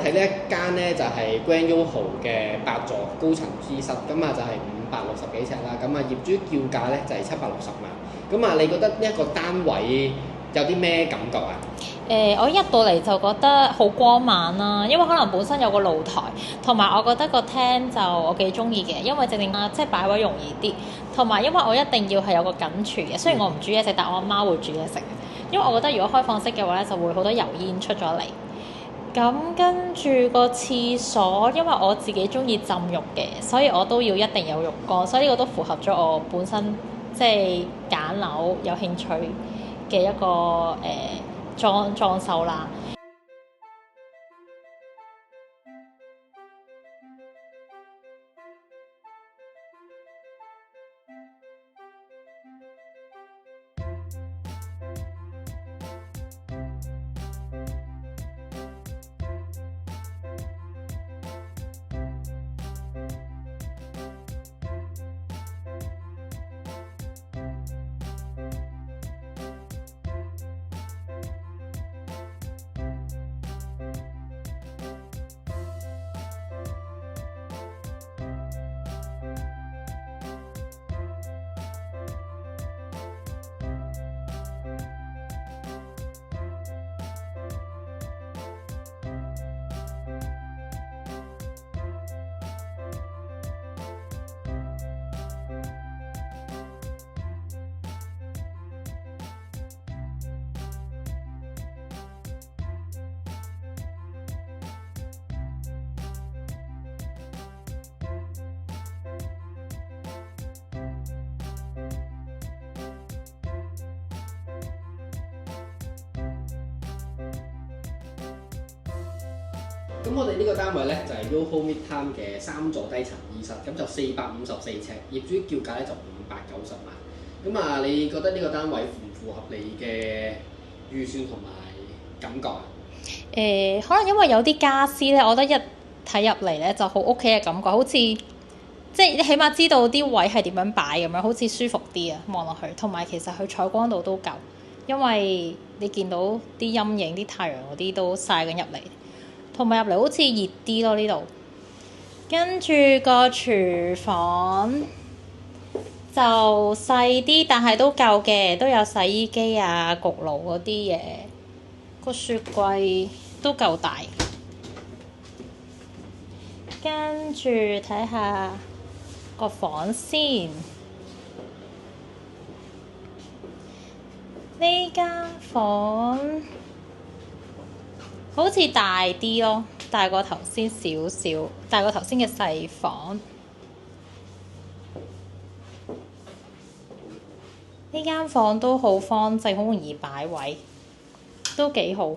喺呢一間咧就係 Grand YOHO 嘅8座高層 G 室，咁啊就係560幾尺啦，咁啊業主叫價咧就係760萬，咁啊你覺得呢一個單位有啲咩感覺啊？我一入到嚟就覺得好光猛啦，因為可能本身有個露台，同埋我覺得個廳就我幾中意嘅，因為正即係擺位容易啲，同埋因為我一定要係有個緊廚嘅，雖然我唔煮嘢食，但我阿媽會煮嘢食，因為我覺得如果開放式嘅話咧，就會好多油煙出咗嚟。咁跟住個廁所，因為我自己中意浸浴嘅，所以我都要一定有浴缸，所以呢個都符合咗我本身即係揀樓有興趣嘅一個裝修啦。咁我哋呢個單位咧就係 YOHO Midtown 嘅3座低層2室，咁就454尺，業主叫價咧就590萬。咁啊，你覺得呢個單位符唔符合你嘅預算同埋感覺啊？可能因為有啲家私咧，我覺得一睇入嚟咧就好屋企嘅感覺，好似即係你起碼知道啲位係點樣擺咁樣，好似舒服啲啊望落去。同埋其實佢採光度都夠，因為你見到啲陰影、啲太陽嗰啲都曬緊入嚟。同埋入嚟好似熱啲咯呢度，跟住個廚房就細啲，但係都夠嘅，都有洗衣機啊、焗爐嗰啲嘢，個雪櫃都夠大。跟住睇下個房先，呢間房好似大啲咯，大過頭先少少，大過頭先嘅細房。呢間房都好方正，好容易擺位，都幾好。